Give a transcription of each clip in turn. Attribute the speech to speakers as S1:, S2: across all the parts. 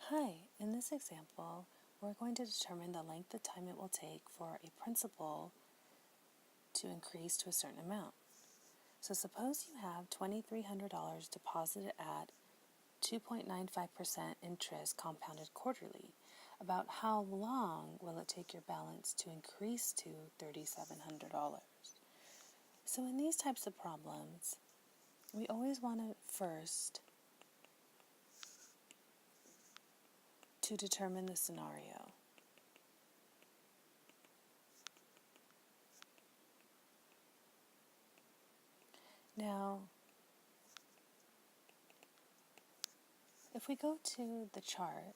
S1: Hi, in this example, we're going to determine the length of time it will take for a principal to increase to a certain amount. So suppose you have $2,300 deposited at 2.95% interest compounded quarterly. About how long will it take your balance to increase to $3,700? So in these types of problems, we always want to first to determine the scenario. Now, if we go to the chart,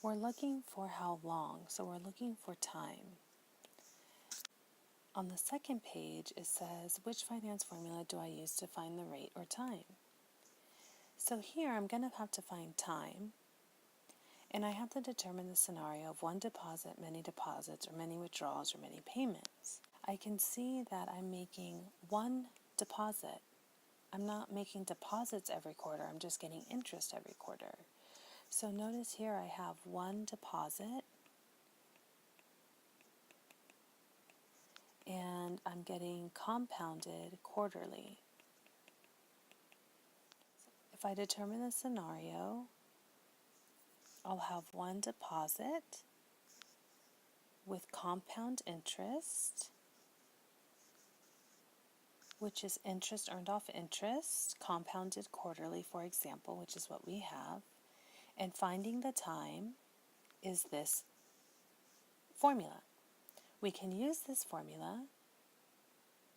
S1: we're looking for how long, so we're looking for time. On the second page, it says, which finance formula do I use to find the rate or time? So here I'm going to have to find time, and I have to determine the scenario of one deposit, many deposits, or many withdrawals, or many payments. I can see that I'm making one deposit. I'm not making deposits every quarter, I'm just getting interest every quarter. So notice here I have one deposit, and I'm getting compounded quarterly. If I determine the scenario, I'll have one deposit with compound interest, which is interest earned off interest, compounded quarterly, for example, which is what we have. And finding the time is this formula. We can use this formula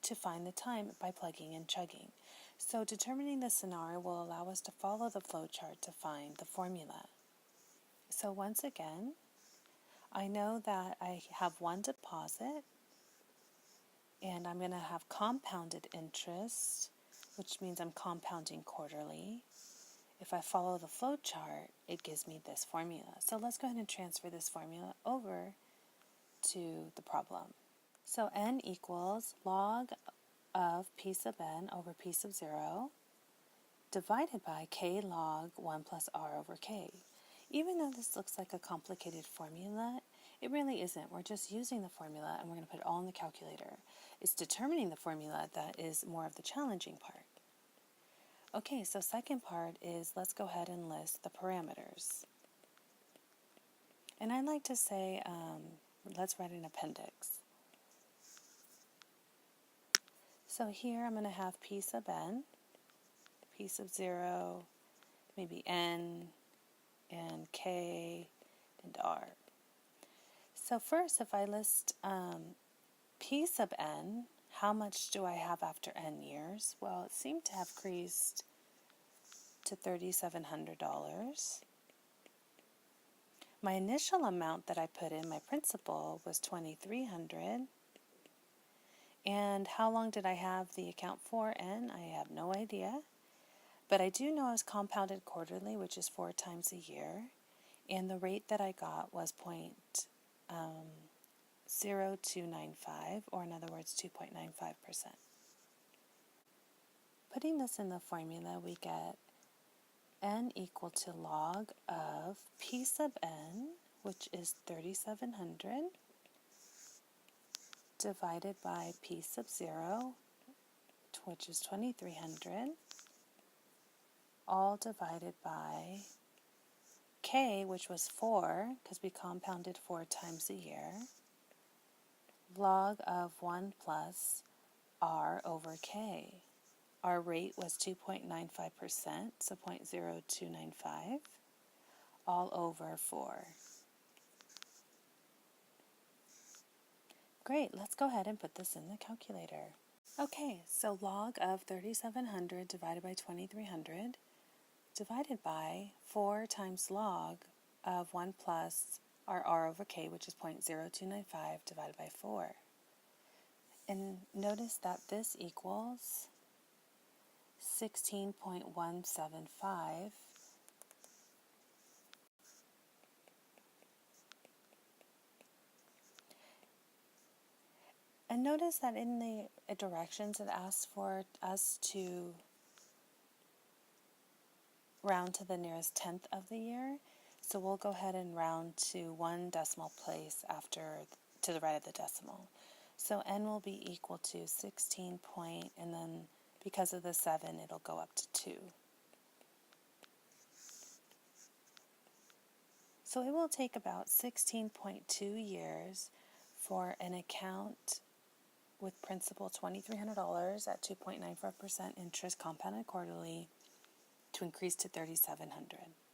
S1: to find the time by plugging and chugging. So determining the scenario will allow us to follow the flowchart to find the formula. So once again, I know that I have one deposit, and I'm going to have compounded interest, which means I'm compounding quarterly. If I follow the flowchart, it gives me this formula. So let's go ahead and transfer this formula over to the problem. So n equals log of p sub n over p sub 0 divided by k log 1 plus r over k. Even though this looks like a complicated formula, it really isn't. We're just using the formula, and we're going to put it all in the calculator. It's determining the formula that is more of the challenging part. Okay, so second part is let's go ahead and list the parameters. And I'd like to say, let's write an appendix. So here I'm going to have p sub n, p sub 0, maybe n, and k, and r. So first, if I list p sub n, how much do I have after n years? Well, it seemed to have increased to $3,700. My initial amount that I put in, my principal, was $2,300. And how long did I have the account for? N? I have no idea. But I do know it's compounded quarterly, which is 4 times a year. And the rate that I got was 0.0295, or in other words, 2.95%. Putting this in the formula, we get n equal to log of p sub n, which is 3,700, divided by p sub 0, which is 2,300, all divided by k, which was 4, because we compounded 4 times a year, log of 1 plus r over k. Our rate was 2.95%, so 0.0295, all over 4. Great, let's go ahead and put this in the calculator. Okay, so log of 3,700 divided by 2,300 divided by 4 times log of 1 plus our r over k, which is 0.0295, divided by 4. And notice that this equals 16.175. And notice that in the directions it asks for us to round to the nearest tenth of the year. So we'll go ahead and round to one decimal place to the right of the decimal. So n will be equal to 16 point, and then because of the 7, it'll go up to 2. So it will take about 16.2 years for an account with principal $2,300 at 2.94% interest compounded quarterly to increase to $3,700.